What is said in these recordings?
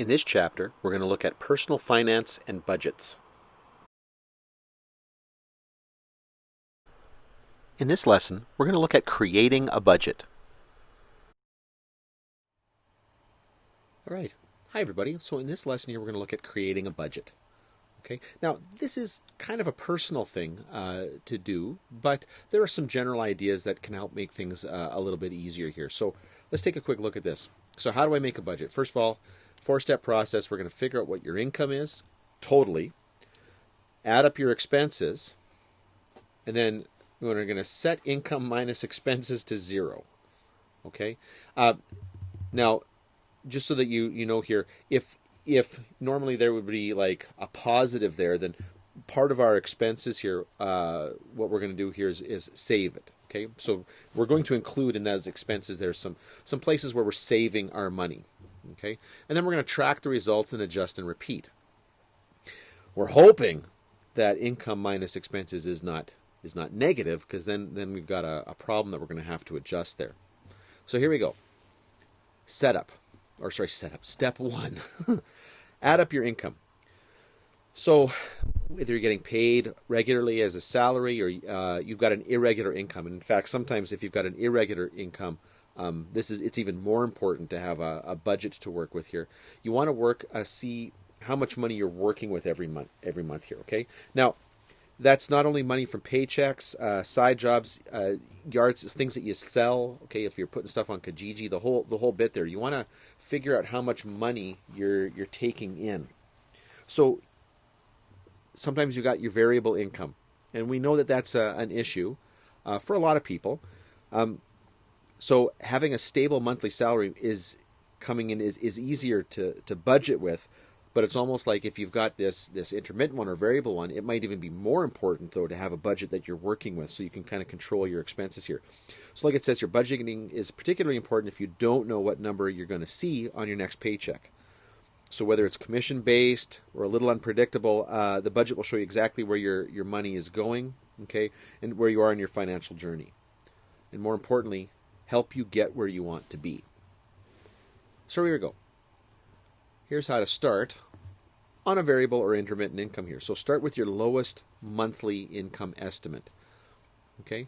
In this chapter, we're going to look at personal finance and budgets. In this lesson, we're going to look at creating a budget. All right. Hi, everybody. So in this lesson here, we're going to look at creating a budget. Okay. Now, this is kind of a personal thing to do, but there are some general ideas that can help make things a little bit easier here. So let's take a quick look at this. So how do I make a budget? First of all, four-step process. We're going to figure out what your income is totally, add up your expenses, and then we're going to set income minus expenses to zero. Okay. Now, just so that you know here, if normally there would be like a positive there, then part of our expenses here, what we're going to do here is save it. Okay, so we're going to include in those expenses there's some places where we're saving our money. Okay, and then we're going to track the results and adjust and repeat. We're hoping that income minus expenses is not negative, because then we've got a problem that we're going to have to adjust there. So here we go. Step one. Add up your income. So whether you're getting paid regularly as a salary or you've got an irregular income, and in fact, sometimes if you've got an irregular income, it's even more important to have a budget to work with here. You want to see how much money you're working with every month here. Okay. Now, that's not only money from paychecks, side jobs, yards, things that you sell. Okay, if you're putting stuff on Kijiji, the whole bit there. You want to figure out how much money you're taking in. So sometimes you got your variable income, and we know that that's an issue for a lot of people. So having a stable monthly salary is easier to budget with. But it's almost like if you've got this intermittent one or variable one, it might even be more important, though, to have a budget that you're working with so you can kind of control your expenses here. So like it says, your budgeting is particularly important if you don't know what number you're going to see on your next paycheck. So whether it's commission-based or a little unpredictable, the budget will show you exactly where your money is going, okay, and where you are in your financial journey. And more importantly, help you get where you want to be. So here we go. Here's how to start on a variable or intermittent income here. So start with your lowest monthly income estimate. Okay?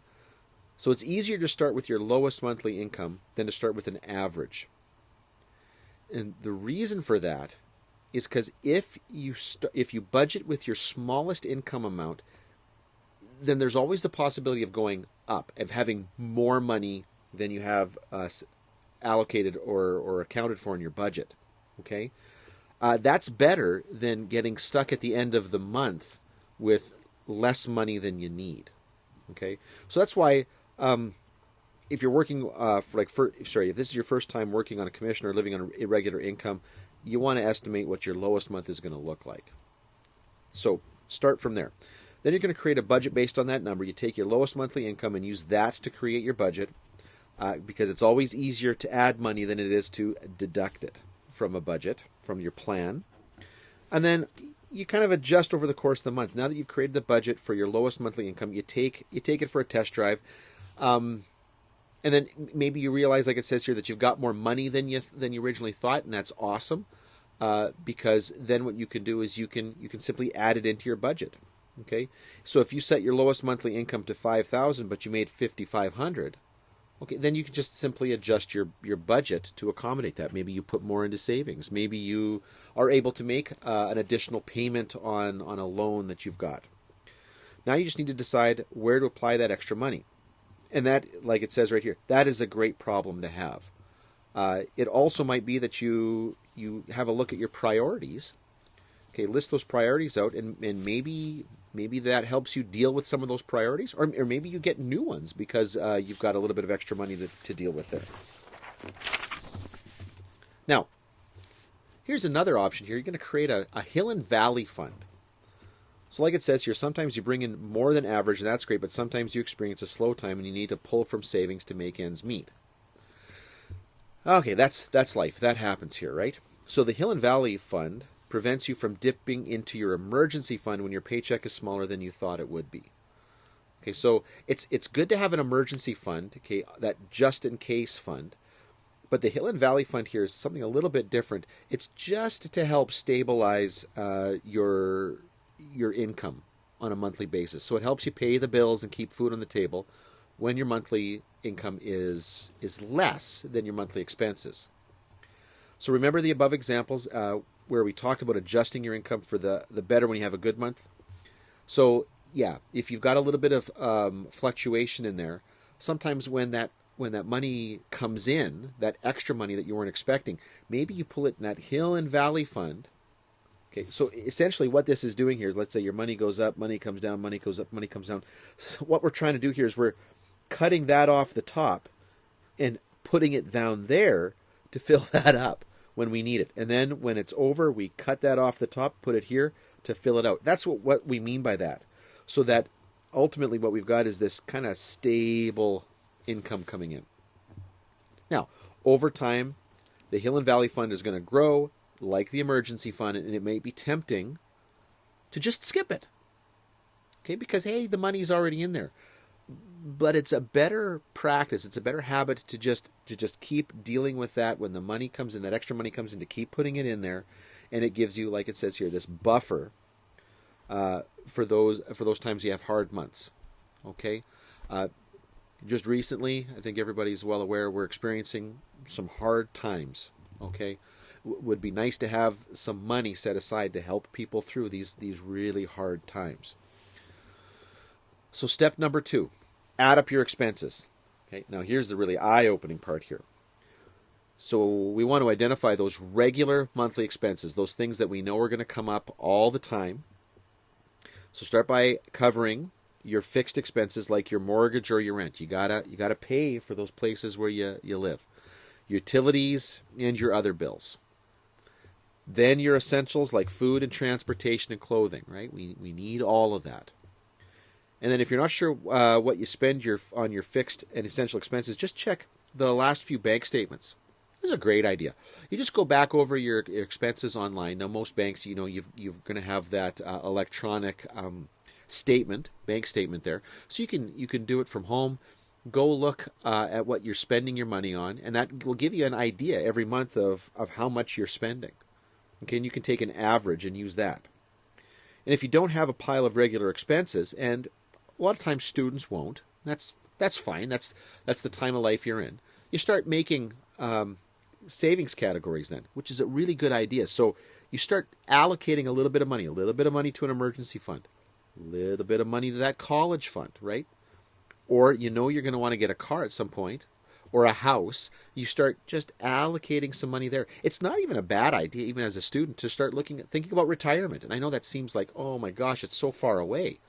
So it's easier to start with your lowest monthly income than to start with an average. And the reason for that is because if you budget with your smallest income amount, then there's always the possibility of going up, of having more money than you have allocated or accounted for in your budget. Okay? That's better than getting stuck at the end of the month with less money than you need. Okay, so that's why if you're working if this is your first time working on a commission or living on an irregular income, you want to estimate what your lowest month is going to look like. So start from there. Then you're going to create a budget based on that number. You take your lowest monthly income and use that to create your budget, because it's always easier to add money than it is to deduct it from a budget, from your plan. And then you kind of adjust over the course of the month. Now that you've created the budget for your lowest monthly income, you take it for a test drive. And then maybe you realize, like it says here, that you've got more money than you originally thought, and that's awesome. Because then what you can do is you can simply add it into your budget. Okay? So if you set your lowest monthly income to $5,000 but you made $5,500, okay, then you can just simply adjust your budget to accommodate that. Maybe you put more into savings. Maybe you are able to make an additional payment on a loan that you've got. Now you just need to decide where to apply that extra money. And that, like it says right here, that is a great problem to have. It also might be that you have a look at your priorities. Okay, list those priorities out, and maybe that helps you deal with some of those priorities, or maybe you get new ones because you've got a little bit of extra money to deal with there. Now, here's another option here. You're going to create a hill and valley fund. So like it says here, sometimes you bring in more than average, and that's great, but sometimes you experience a slow time and you need to pull from savings to make ends meet. Okay, that's life. That happens here, right? So the hill and valley fund prevents you from dipping into your emergency fund when your paycheck is smaller than you thought it would be. Okay, so it's good to have an emergency fund, okay, that just in case fund, But the Hill and Valley Fund here is something a little bit different. It's just to help stabilize your income on a monthly basis. So it helps you pay the bills and keep food on the table when your monthly income is less than your monthly expenses. So remember the above examples where we talked about adjusting your income for the better when you have a good month? So yeah, if you've got a little bit of fluctuation in there, sometimes when that money comes in, that extra money that you weren't expecting, maybe you pull it in that Hill and Valley Fund. Okay, so essentially what this is doing here is, let's say your money goes up, money comes down, money goes up, money comes down. So what we're trying to do here is we're cutting that off the top and putting it down there to fill that up when we need it. And then when it's over, we cut that off the top, put it here to fill it out. That's what we mean by that. So that ultimately what we've got is this kind of stable income coming in. Now, over time, the Hill and Valley Fund is going to grow like the emergency fund, and it may be tempting to just skip it. Okay, because hey, the money's already in there. But it's a better practice, it's a better habit to just keep dealing with that when the money comes in, that extra money comes in, to keep putting it in there, and it gives you, like it says here, this buffer for those times you have hard months. Okay? Just recently, I think everybody's well aware, we're experiencing some hard times. Okay? Would be nice to have some money set aside to help people through these really hard times. So step number 2, add up your expenses. Okay, now here's the really eye-opening part here. So we want to identify those regular monthly expenses, those things that we know are going to come up all the time. So start by covering your fixed expenses like your mortgage or your rent. You gotta pay for those places where you live. Utilities and your other bills. Then your essentials like food and transportation and clothing, right? We need all of that. And then if you're not sure what you spend on your fixed and essential expenses, just check the last few bank statements. This is a great idea. You just go back over your expenses online. Now, most banks, you're going to have that electronic bank statement there. So you can do it from home. Go look at what you're spending your money on, and that will give you an idea every month of how much you're spending. Okay, and you can take an average and use that. And if you don't have a pile of regular expenses, and a lot of times students won't, that's fine. That's the time of life you're in. You start making savings categories then, which is a really good idea. So you start allocating a little bit of money to an emergency fund, a little bit of money to that college fund, right? Or you're going to want to get a car at some point, or a house. You start just allocating some money there. It's not even a bad idea, even as a student, to start thinking about retirement. And I know that seems like, oh my gosh, it's so far away.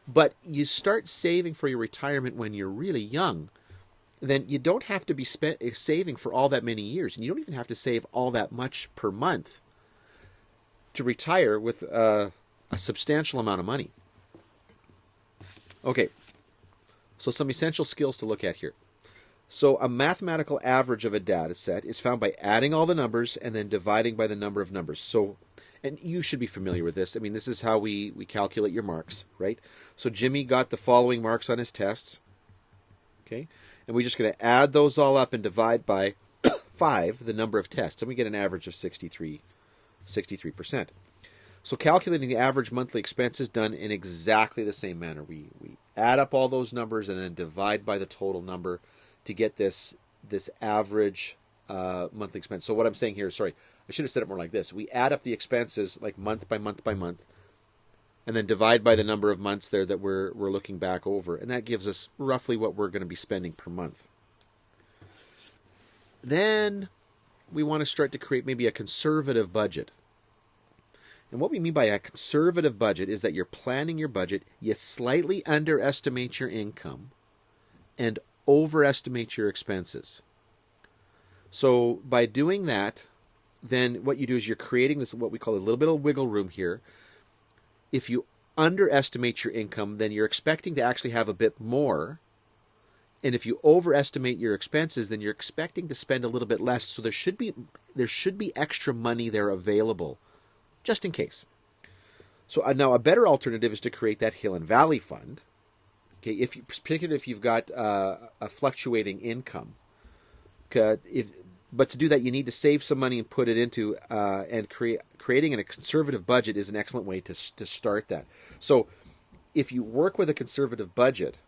But you start saving for your retirement when you're really young, then you don't have to be saving for all that many years. And you don't even have to save all that much per month to retire with a substantial amount of money. Okay, so some essential skills to look at here. So a mathematical average of a data set is found by adding all the numbers and then dividing by the number of numbers. So, and you should be familiar with this. I mean, this is how we calculate your marks, right? So Jimmy got the following marks on his tests. Okay, and we're just going to add those all up and divide by 5, the number of tests, and we get an average of 63%. So calculating the average monthly expense is done in exactly the same manner. We add up all those numbers and then divide by the total number to get this average monthly expense. So what I'm saying here, sorry, I should have said it more like this. We add up the expenses like month by month by month, and then divide by the number of months there that we're looking back over, and that gives us roughly what we're going to be spending per month. Then we want to start to create maybe a conservative budget. And what we mean by a conservative budget is that you're planning your budget, you slightly underestimate your income, and overestimate your expenses. So by doing that, then what you do is you're creating this, what we call a little bit of wiggle room here. If you underestimate your income, then you're expecting to actually have a bit more. And if you overestimate your expenses, then you're expecting to spend a little bit less. So there should be extra money there available, just in case. So now a better alternative is to create that Hill and Valley Fund. Okay, particularly if you've got a fluctuating income, But to do that, you need to save some money and put it into and creating a conservative budget is an excellent way to start that. So if you work with a conservative budget,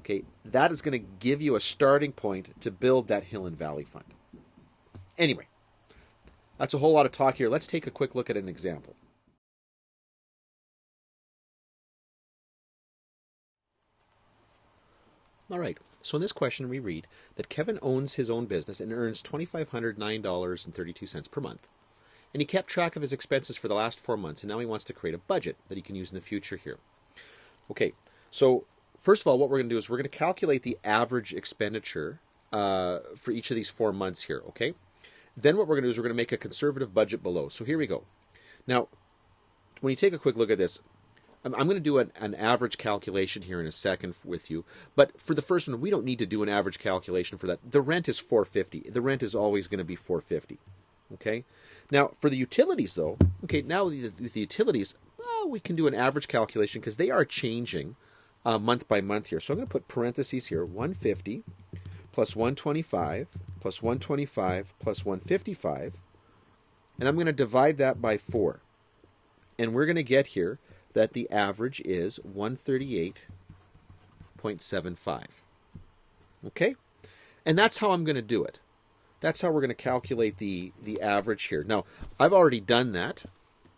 okay, that is going to give you a starting point to build that Hill and Valley Fund. Anyway, that's a whole lot of talk here. Let's take a quick look at an example. All right, so in this question we read that Kevin owns his own business and earns $2,509.32 per month. And he kept track of his expenses for the last 4 months, and now he wants to create a budget that he can use in the future here. Okay, so first of all, what we're going to do is we're going to calculate the average expenditure for each of these 4 months here, okay? Then what we're going to do is we're going to make a conservative budget below. So here we go. Now, when you take a quick look at this, I'm going to do an average calculation here in a second with you. But for the first one, we don't need to do an average calculation for that. The rent is $450. The rent is always going to be $450. Okay? Now, for the utilities, though, okay, now with the utilities, we can do an average calculation because they are changing month by month here. So I'm going to put parentheses here, 150 plus 125 plus 125 plus 155. And I'm going to divide that by 4. And we're going to get here that the average is 138.75. Okay? And that's how I'm going to do it. That's how we're going to calculate the average here. Now, I've already done that,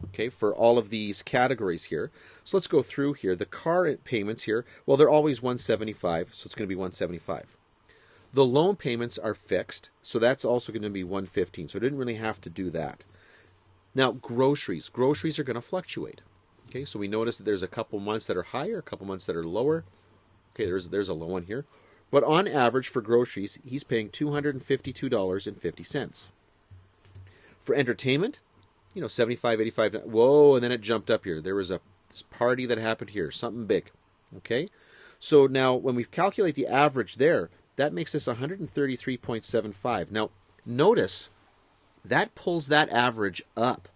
okay, for all of these categories here. So let's go through here. The car payments here, well, they're always 175, so it's going to be 175. The loan payments are fixed, so that's also going to be 115. So I didn't really have to do that. Now, groceries. Groceries are going to fluctuate. Okay, so we notice that there's a couple months that are higher, a couple months that are lower. Okay, there's a low one here. But on average for groceries, he's paying $252.50. For entertainment, $75, $85. Whoa, and then it jumped up here. There was a party that happened here, something big. Okay, so now when we calculate the average there, that makes us $133.75. Now, notice that pulls that average up.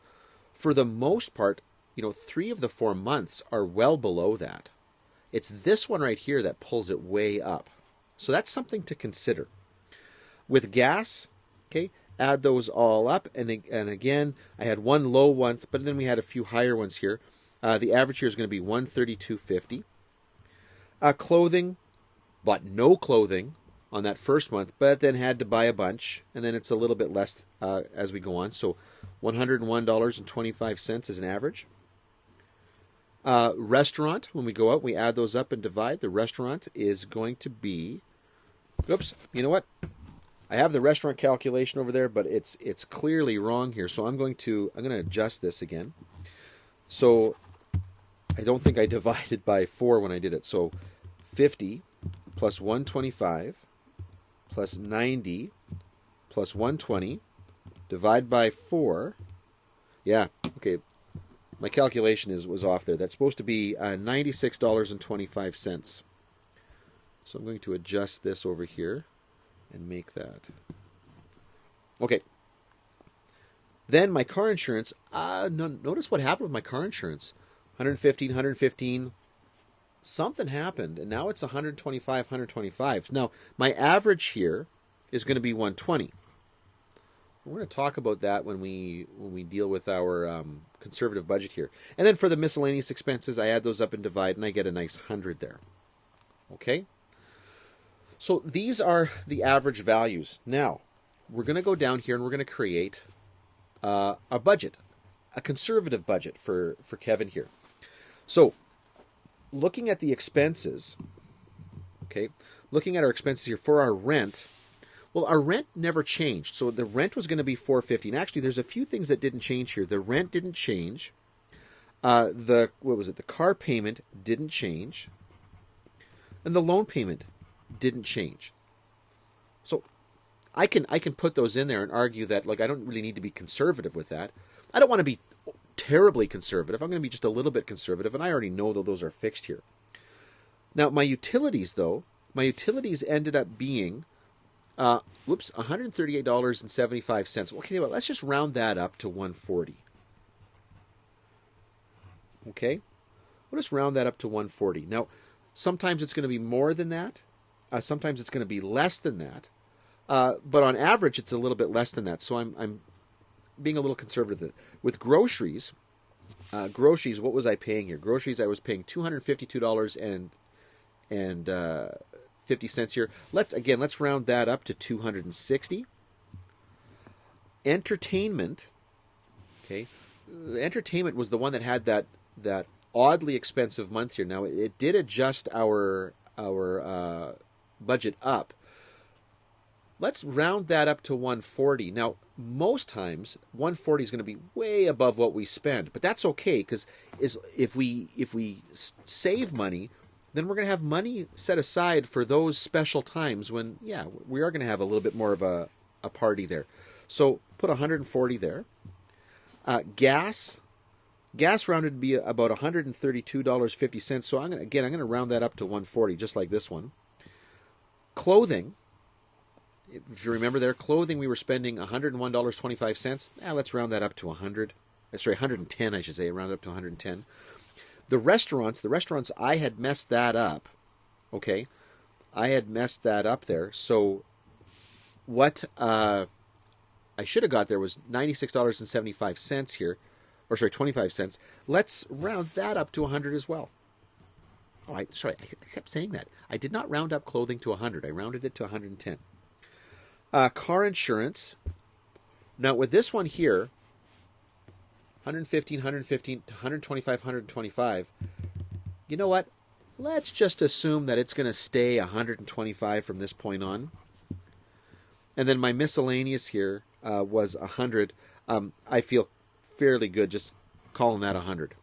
For the most part, 3 of the 4 months are well below that. It's this one right here that pulls it way up. So that's something to consider. With gas, okay, add those all up. And again, I had one low one, but then we had a few higher ones here. The average here is going to be $132.50. Clothing, bought no clothing on that first month, but then had to buy a bunch. And then it's a little bit less as we go on. So $101.25 is an average. Restaurant, when we go out, we add those up and divide. The restaurant is going to be, oops, you know what? I have the restaurant calculation over there, but it's clearly wrong here. So I'm going to adjust this again. So I don't think I divided by 4 when I did it. So 50 plus 125 plus 90 plus 120 divide by 4. Yeah, okay. My calculation was off there. That's supposed to be $96.25. So I'm going to adjust this over here and make that. Okay. Then my car insurance. Notice what happened with my car insurance. 115. Something happened, and now it's 125. Now, my average here is going to be 120. We're going to talk about that when we deal with our conservative budget here. And then for the miscellaneous expenses, I add those up and divide, and I get a nice 100 there. Okay? So these are the average values. Now, we're going to go down here and we're going to create a budget, a conservative budget for Kevin here. So, looking at the expenses, okay, looking at our expenses here for our rent. Well, our rent never changed. So the rent was going to be $450. And actually, there's a few things that didn't change here. The rent didn't change. The car payment didn't change. And the loan payment didn't change. So I can put those in there and argue that I don't really need to be conservative with that. I don't want to be terribly conservative. I'm going to be just a little bit conservative, and I already know that those are fixed here. Now, my utilities ended up being $138.75. Okay, well, let's just round that up to $140. Okay? We'll just round that up to $140. Now, sometimes it's going to be more than that. Sometimes it's going to be less than that. But on average, it's a little bit less than that. So I'm being a little conservative with groceries. Groceries, what was I paying here? Groceries, I was paying $252 and 50 cents here. Let's round that up to 260. Entertainment, okay. Entertainment was the one that had that oddly expensive month here. Now it did adjust our budget up. Let's round that up to 140. Now, most times 140 is going to be way above what we spend, but that's okay because if we save money, then we're going to have money set aside for those special times when, yeah, we are going to have a little bit more of a party there. So put 140 there. Gas rounded to be about $132.50. So I'm going to round that up to 140, just like this one. Clothing. If you remember there, clothing, we were spending $101.25. Let's round that up to 110, I should say, round up to 110. The restaurants, I had messed that up. Okay, I had messed that up there. So what I should have got there was $96.75 here, or sorry, 25 cents. Let's round that up to 100 as well. Oh, I kept saying that. I did not round up clothing to 100. I rounded it to 110. Car insurance. Now with this one here, 115, 125, 125. You know what? Let's just assume that it's going to stay 125 from this point on. And then my miscellaneous here was 100. I feel fairly good just calling that 100.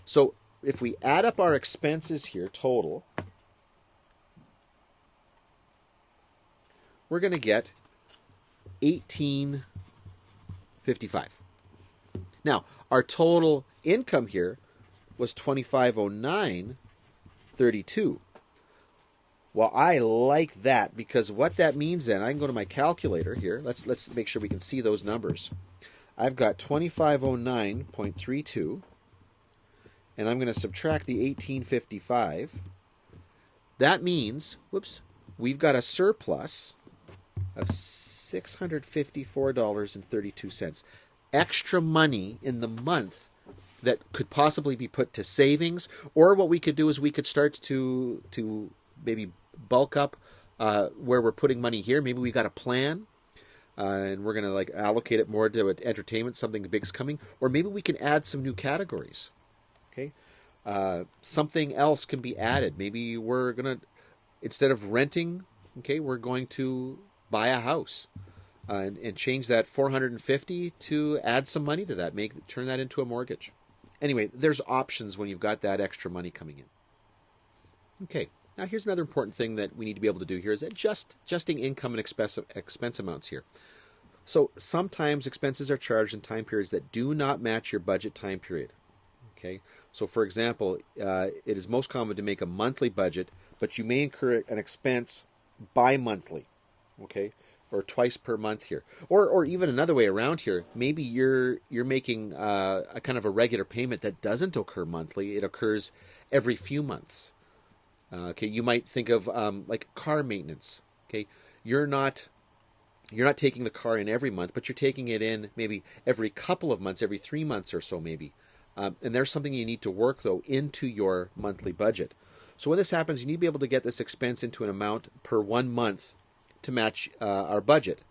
So if we add up our expenses here, total, we're going to get $18.55. Now, our total income here was $25.09.32. Well, I like that because what that means then, I can go to my calculator here. Let's make sure we can see those numbers. I've got 2509.32, and I'm going to subtract the 1855. That means, we've got a surplus of $654.32. Extra money in the month that could possibly be put to savings, or what we could do is we could start to maybe bulk up where we're putting money here. Maybe we got a plan, and we're going to allocate it more to entertainment, something big's coming, or maybe we can add some new categories. Okay, something else can be added. Maybe we're going to, instead of renting, we're going to buy a house. And change that $450 to add some money to that, turn that into a mortgage. Anyway, there's options when you've got that extra money coming in. Okay, now here's another important thing that we need to be able to do here is adjusting income and expense amounts here. So sometimes expenses are charged in time periods that do not match your budget time period. Okay, so for example, it is most common to make a monthly budget, but you may incur an expense bi-monthly. Okay, or twice per month here, or even another way around here. Maybe you're making a kind of a regular payment that doesn't occur monthly; it occurs every few months. Okay, you might think of like car maintenance. Okay, you're not taking the car in every month, but you're taking it in maybe every couple of months, every 3 months or so, maybe. And there's something you need to work though into your monthly budget. So when this happens, you need to be able to get this expense into an amount per 1 month to match our budget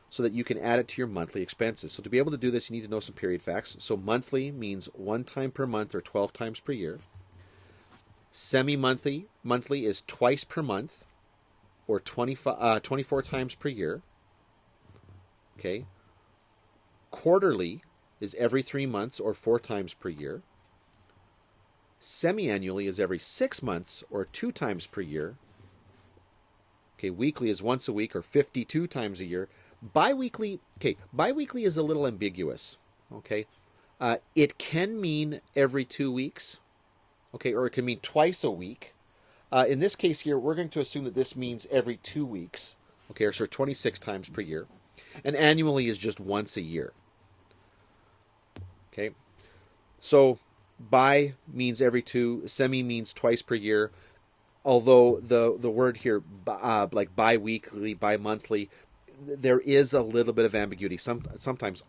so that you can add it to your monthly expenses. So to be able to do this, you need to know some period facts. So monthly means 1 time per month or 12 times per year. Semi-monthly is twice per month or 24 times per year. Okay. Quarterly is every 3 months or 4 times per year. Semi-annually is every 6 months or 2 times per year. Okay, weekly is once a week or 52 times a year. Bi-weekly is a little ambiguous. Okay, it can mean every 2 weeks. Okay, or it can mean twice a week. In this case here, we're going to assume that this means every 2 weeks. Okay, or so 26 times per year. And annually is just once a year. Okay, so bi means every 2, semi means twice per year. although the word here, like bi-weekly, bi-monthly, there is a little bit of ambiguity.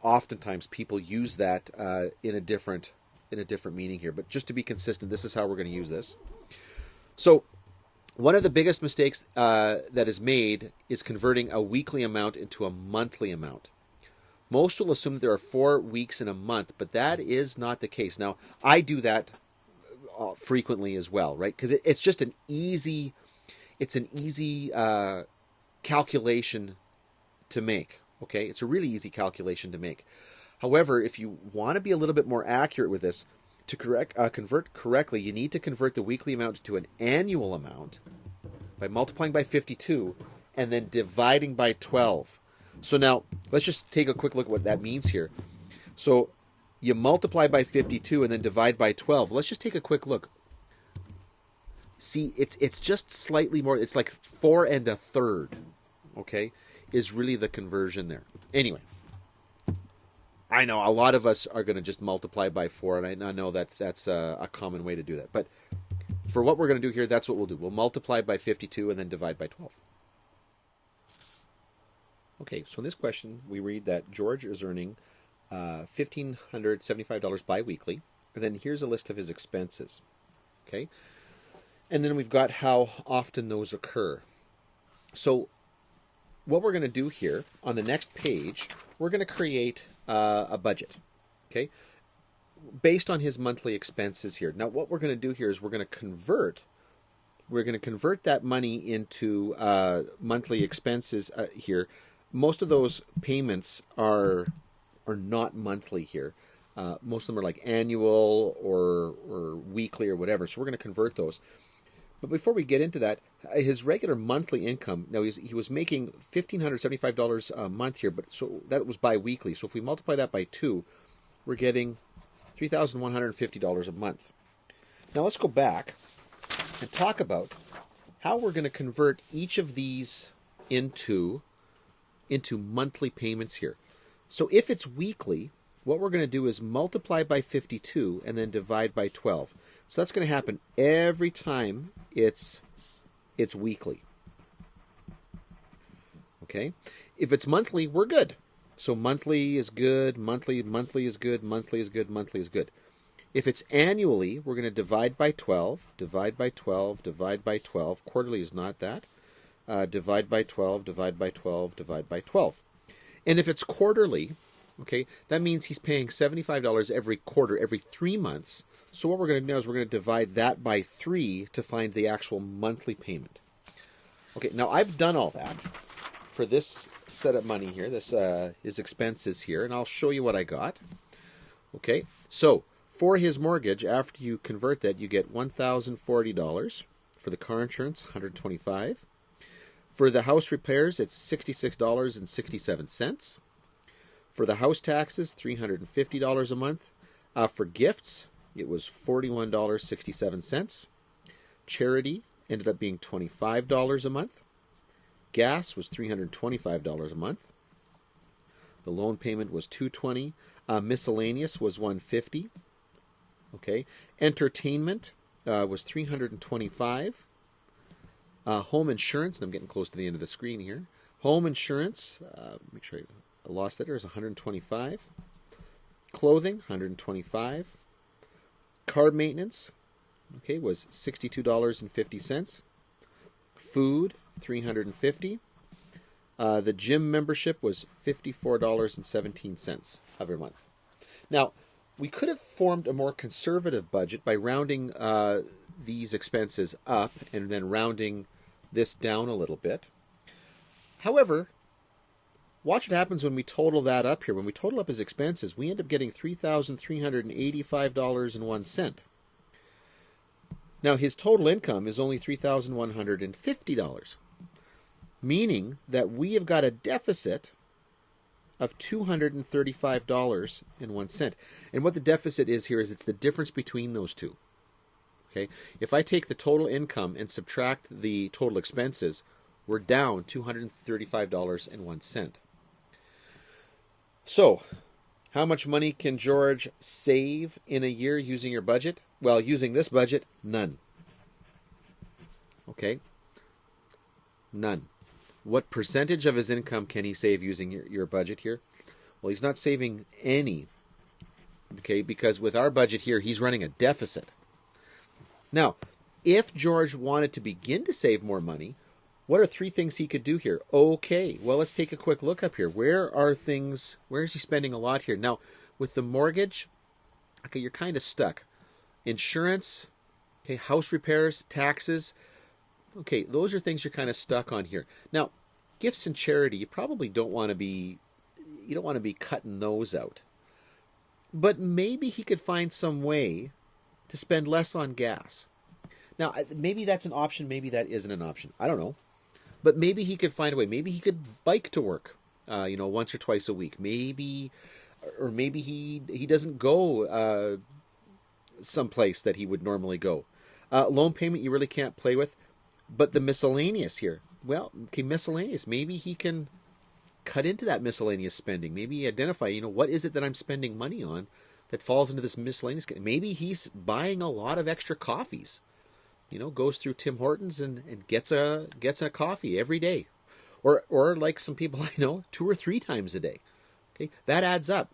Oftentimes, people use that in a different meaning here. But just to be consistent, this is how we're going to use this. So, one of the biggest mistakes that is made is converting a weekly amount into a monthly amount. Most will assume that there are 4 weeks in a month, but that is not the case. Now, I do that frequently as well, right? Because it's just an easy calculation to make. Okay, it's a really easy calculation to make. However, if you want to be a little bit more accurate with this, to convert correctly, you need to convert the weekly amount to an annual amount by multiplying by 52 and then dividing by 12. So now, let's just take a quick look at what that means here. So you multiply by 52 and then divide by 12. Let's just take a quick look. See, it's just slightly more. It's like 4 1/3, okay, is really the conversion there. Anyway, I know a lot of us are going to just multiply by 4, and I know that's a common way to do that. But for what we're going to do here, that's what we'll do. We'll multiply by 52 and then divide by 12. Okay, so in this question, we read that George is earning $1,575 biweekly, and then here's a list of his expenses. Okay, and then we've got how often those occur. So what we're going to do here on the next page, we're going to create a budget, okay, based on his monthly expenses here. Now, what we're going to do here is we're going to convert that money into monthly expenses here. Most of those payments are not monthly here. Most of them are like annual or weekly or whatever. So we're going to convert those. But before we get into that, his regular monthly income, now he was making $1,575 a month here, but so that was bi-weekly. So if we multiply that by 2, we're getting $3,150 a month. Now let's go back and talk about how we're going to convert each of these into monthly payments here. So if it's weekly, what we're going to do is multiply by 52 and then divide by 12. So that's going to happen every time it's weekly. Okay? If it's monthly, we're good. So monthly is good, monthly is good, monthly is good, monthly is good. If it's annually, we're going to divide by 12, divide by 12, divide by 12. Quarterly is not that. Divide by 12, divide by 12, divide by 12. And if it's quarterly, okay, that means he's paying $75 every quarter, every 3 months. So what we're going to do is we're going to divide that by 3 to find the actual monthly payment. Okay, now I've done all that for this set of money here, this his expenses here, and I'll show you what I got. Okay, so for his mortgage, after you convert that, you get $1,040. For the car insurance, $125. For the house repairs, it's $66.67. For the house taxes, $350 a month. For gifts, it was $41.67. Charity ended up being $25 a month. Gas was $325 a month. The loan payment was $220. Miscellaneous was $150. Okay. Entertainment was $325. Home insurance, and I'm getting close to the end of the screen here. Home insurance, make sure I lost that, is $125. Clothing, $125. Car maintenance, okay, was $62.50. Food, $350. The gym membership was $54.17 every month. Now, we could have formed a more conservative budget by rounding these expenses up and then rounding this down a little bit. However, watch what happens when we total that up here. When we total up his expenses, we end up getting $3,385.01. Now, his total income is only $3,150, meaning that we have got a deficit of $235.01. And what the deficit is here is it's the difference between those two. Okay? If I take the total income and subtract the total expenses, we're down $235.01. So, how much money can George save in a year using your budget? Well, using this budget, none. Okay, none. What percentage of his income can he save using your budget here? Well, he's not saving any, okay, because with our budget here, he's running a deficit. Now, if George wanted to begin to save more money, what are 3 things he could do here? Okay, well, let's take a quick look up here. Where is he spending a lot here? Now, with the mortgage, okay, you're kind of stuck. Insurance, okay, house repairs, taxes, okay, those are things you're kind of stuck on here. Now, gifts and charity, you probably don't want to be cutting those out. But maybe he could find some way to spend less on gas. Now, maybe that's an option, maybe that isn't an option. I don't know. But maybe he could find a way. Maybe he could bike to work, once or twice a week. Maybe he doesn't go someplace that he would normally go. Loan payment you really can't play with. But the miscellaneous here, well, okay, miscellaneous. Maybe he can cut into that miscellaneous spending. Maybe identify, what is it that I'm spending money on that falls into this miscellaneous. Maybe he's buying a lot of extra coffees. Goes through Tim Hortons and gets a coffee every day. Or like some people I know, 2 or 3 times a day. Okay, that adds up.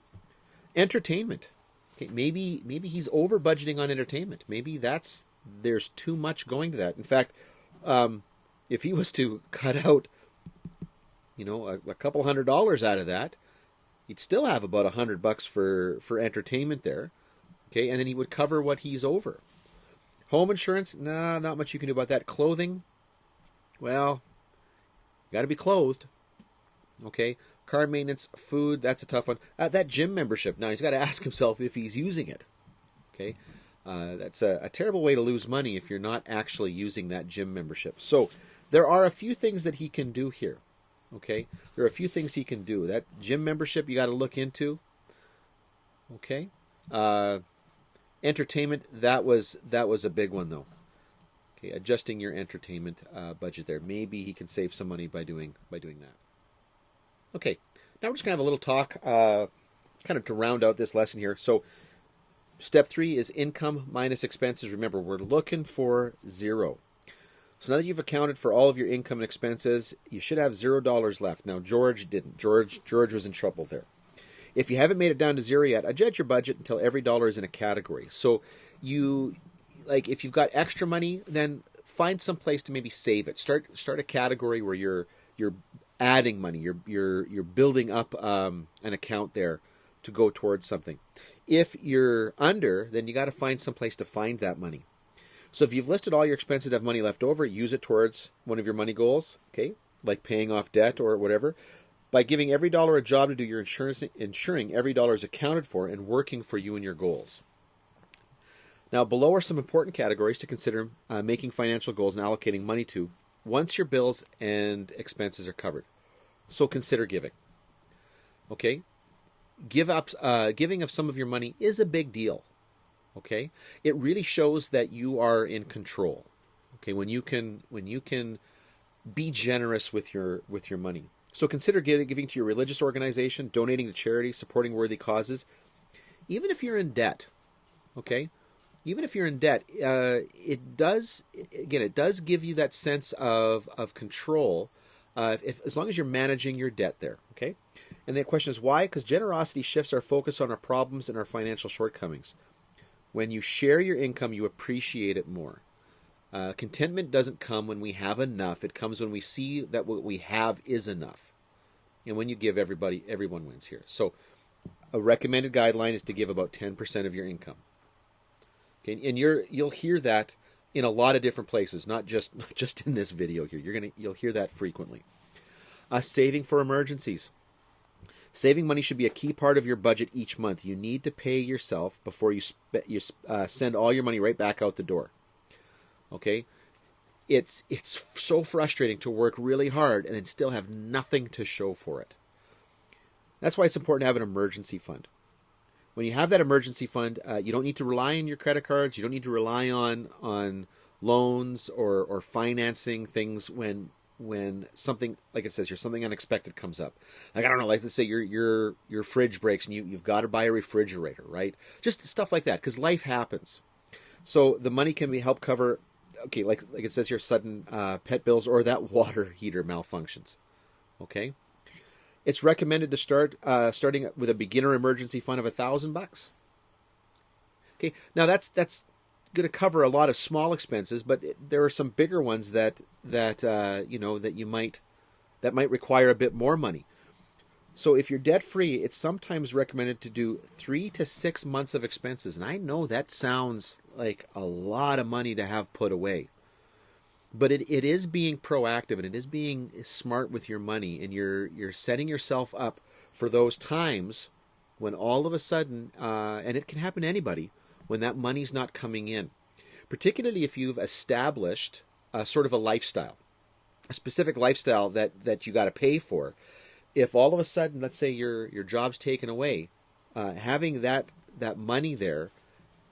Entertainment. Okay, maybe he's over budgeting on entertainment. Maybe there's too much going to that. In fact, if he was to cut out, a couple $100 out of that, he'd still have about $100 for entertainment there. Okay, and then he would cover what he's over. Home insurance, nah, not much you can do about that. Clothing, well, got to be clothed. Okay, car maintenance, food, that's a tough one. That gym membership, now he's got to ask himself if he's using it. Okay, that's a terrible way to lose money if you're not actually using that gym membership. So there are a few things that he can do here. Okay, there are a few things he can do. That gym membership you got to look into. Okay, entertainment, that was a big one though. Okay, adjusting your entertainment budget there. Maybe he can save some money by doing that. Okay, now we're just going to have a little talk, kind of to round out this lesson here. So, step 3 is income minus expenses. Remember, we're looking for 0. So now that you've accounted for all of your income and expenses, you should have $0 left. Now, George didn't. George was in trouble there. If you haven't made it down to 0 yet, adjust your budget until every dollar is in a category. So if you've got extra money, then find some place to maybe save it. Start a category where you're adding money. You're building up an account there to go towards something. If you're under, then you got to find some place to find that money. So if you've listed all your expenses and have money left over, use it towards one of your money goals, okay, like paying off debt or whatever. By giving every dollar a job to do your insurance, ensuring every dollar is accounted for and working for you and your goals. Now, below are some important categories to consider making financial goals and allocating money to once your bills and expenses are covered. So consider giving. Okay? Giving of some of your money is a big deal. Okay? It really shows that you are in control. Okay, when you can be generous with your money. So consider giving to your religious organization, donating to charity, supporting worthy causes, even if you're in debt. Okay? Even if you're in debt, it does give you that sense of control, as long as you're managing your debt there. Okay? And the question is why? Because generosity shifts our focus on our problems and our financial shortcomings. When you share your income, you appreciate it more. Contentment doesn't come when we have enough. It comes when we see that what we have is enough. And when you give, everyone wins here. So a recommended guideline is to give about 10% of your income. Okay, and you'll hear that in a lot of different places, not just in this video here. You'll hear that frequently. Saving for emergencies. Saving money should be a key part of your budget each month. You need to pay yourself before you send all your money right back out the door. Okay? It's so frustrating to work really hard and then still have nothing to show for it. That's why it's important to have an emergency fund. When you have that emergency fund, you don't need to rely on your credit cards. You don't need to rely on loans or financing things when something, like it says here, something unexpected comes up. Like, I don't know, like let's say your fridge breaks and you've got to buy a refrigerator, right? Just stuff like that, because life happens. So the money can help cover okay, like it says here, sudden pet bills or that water heater malfunctions. Okay, it's recommended to starting with a beginner emergency fund of $1,000. Okay, now that's going to cover a lot of small expenses, but there are some bigger ones that you know that might require a bit more money. So if you're debt free, it's sometimes recommended to do 3 to 6 months of expenses. And I know that sounds like a lot of money to have put away. But it is being proactive, and it is being smart with your money, and you're setting yourself up for those times when all of a sudden, and it can happen to anybody, when that money's not coming in. Particularly if you've established sort of a lifestyle, a specific lifestyle that you got to pay for. If all of a sudden, let's say your job's taken away, having that money there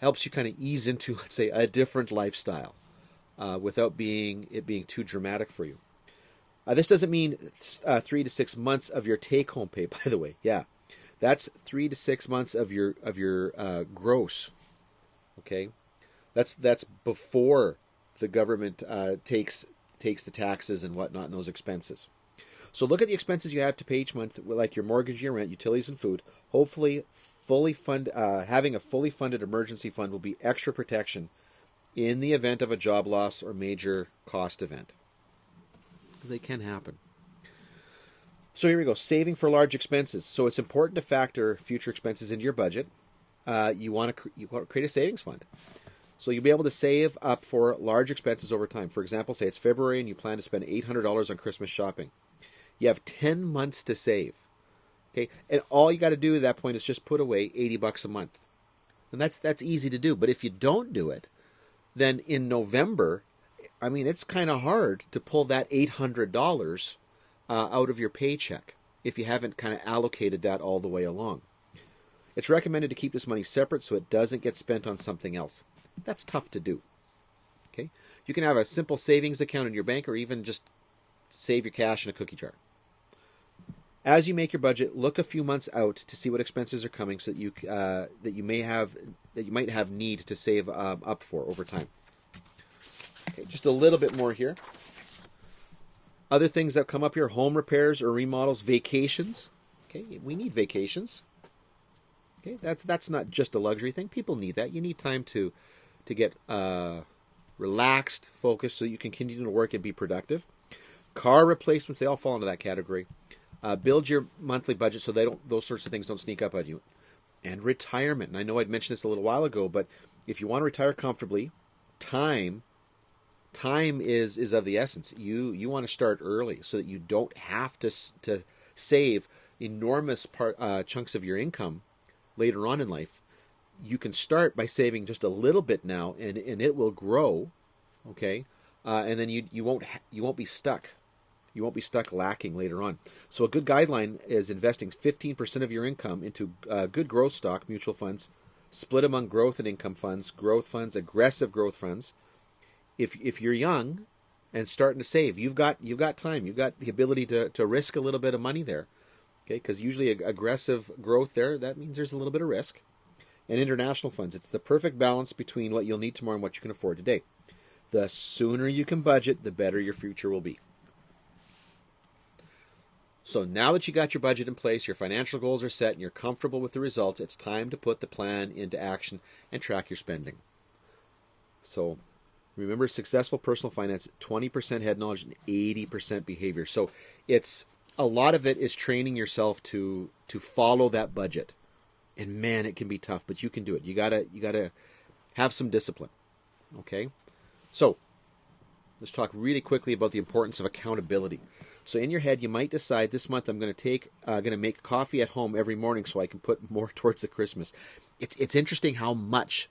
helps you kind of ease into, let's say, a different lifestyle without it being too dramatic for you. This doesn't mean 3 to 6 months of your take-home pay, by the way. Yeah, that's 3 to 6 months of your gross. Okay, that's before the government takes the taxes and whatnot and those expenses. So look at the expenses you have to pay each month, like your mortgage, your rent, utilities, and food. Hopefully, having a fully funded emergency fund will be extra protection in the event of a job loss or major cost event, because they can happen. So here we go, saving for large expenses. So it's important to factor future expenses into your budget. You want to create a savings fund. So you'll be able to save up for large expenses over time. For example, say it's February and you plan to spend $800 on Christmas shopping. You have 10 months to save. Okay, and all you got to do at that point is just put away $80 a month. And that's easy to do. But if you don't do it, then in November, I mean, it's kind of hard to pull that $800 out of your paycheck if you haven't kind of allocated that all the way along. It's recommended to keep this money separate so it doesn't get spent on something else. That's tough to do. Okay, you can have a simple savings account in your bank, or even just save your cash in a cookie jar. As you make your budget, look a few months out to see what expenses are coming, so that you might have need to save up for over time. Okay, just a little bit more here. Other things that come up here: home repairs or remodels, vacations. Okay, we need vacations. Okay, that's not just a luxury thing. People need that. You need time to get relaxed, focused, so you can continue to work and be productive. Car replacements, they all fall into that category. Build your monthly budget so those sorts of things don't sneak up on you. And retirement. And I know I'd mentioned this a little while ago, but if you want to retire comfortably, time is of the essence. You want to start early so that you don't have to save enormous chunks of your income later on in life. You can start by saving just a little bit now, and it will grow. Okay, and then you won't be stuck. You won't be stuck lacking later on. So a good guideline is investing 15% of your income into good growth stock mutual funds, split among growth and income funds, growth funds, aggressive growth funds. If you're young and starting to save, you've got time. You've got the ability to risk a little bit of money there. Okay, because usually aggressive growth there, that means there's a little bit of risk. And international funds, it's the perfect balance between what you'll need tomorrow and what you can afford today. The sooner you can budget, the better your future will be. So now that you got your budget in place, your financial goals are set, and you're comfortable with the results, it's time to put the plan into action and track your spending. So remember, successful personal finance, 20% head knowledge and 80% behavior. So it's a lot of it is training yourself to follow that budget. And man, it can be tough, but you can do it. You gotta have some discipline. Okay? So let's talk really quickly about the importance of accountability. So in your head, you might decide this month I'm going to make coffee at home every morning so I can put more towards the Christmas. It's interesting how much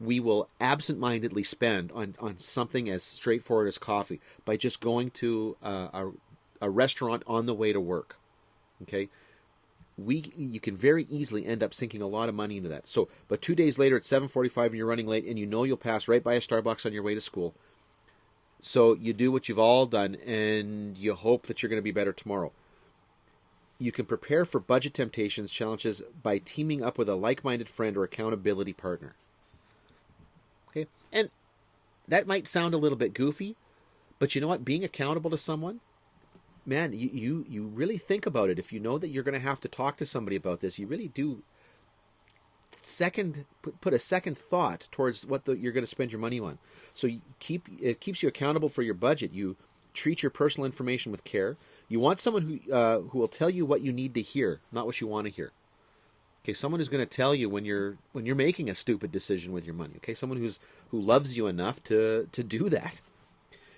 we will absent-mindedly spend on something as straightforward as coffee by just going to a restaurant on the way to work. Okay, you can very easily end up sinking a lot of money into that. So, but 2 days later at 7:45 and you're running late, and you know you'll pass right by a Starbucks on your way to school. So you do what you've all done, and you hope that you're going to be better tomorrow. You can prepare for budget temptations, challenges by teaming up with a like-minded friend or accountability partner. Okay, and That might sound a little bit goofy, but you know what? Being accountable to someone, man, you really think about it. If you know that you're going to have to talk to somebody about this, you really do put a second thought towards what you're going to spend your money on. So it keeps you accountable for your budget. You treat your personal information with care. You want someone who will tell you what you need to hear, not what you want to hear. Okay, someone who's going to tell you when you're making a stupid decision with your money. Okay, someone who loves you enough to do that.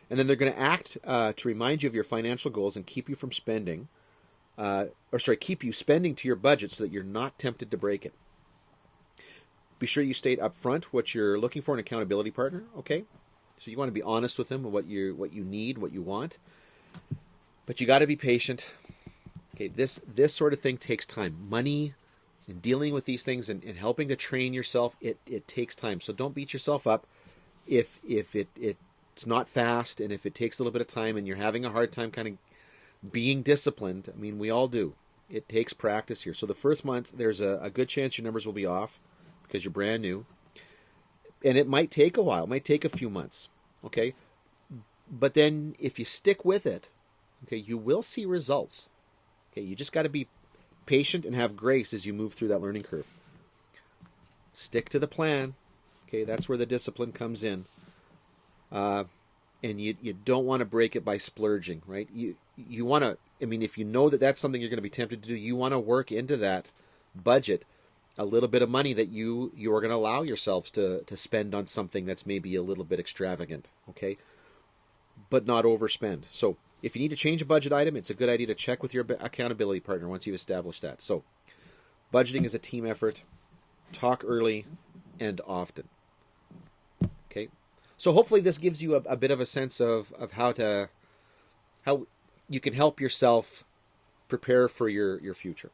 And then they're going to act to remind you of your financial goals and keep you from spending, keep you spending to your budget so that you're not tempted to break it. Be sure you state up front what you're looking for in an accountability partner. Okay, so you want to be honest with them and what you need, what you want, but you got to be patient. Okay, this sort of thing takes time. Money and dealing with these things and helping to train yourself, it takes time. So don't beat yourself up if it's not fast, and if it takes a little bit of time and you're having a hard time kind of being disciplined. I mean, we all do. It takes practice here. So the first month, there's a good chance your numbers will be off because you're brand new. And it might take a while. It might take a few months. Okay? But then if you stick with it, okay, you will see results. Okay, you just got to be patient and have grace as you move through that learning curve. Stick to the plan. Okay, that's where the discipline comes in. And you don't want to break it by splurging, right? You want to, I mean, if you know that that's something you're going to be tempted to do, you want to work into that budget a little bit of money that you are going to allow yourselves to spend on something that's maybe a little bit extravagant, okay? But not overspend. So if you need to change a budget item, it's a good idea to check with your accountability partner once you've established that. So budgeting is a team effort. Talk early and often. Okay? So hopefully this gives you a bit of a sense of how you can help yourself prepare for your future.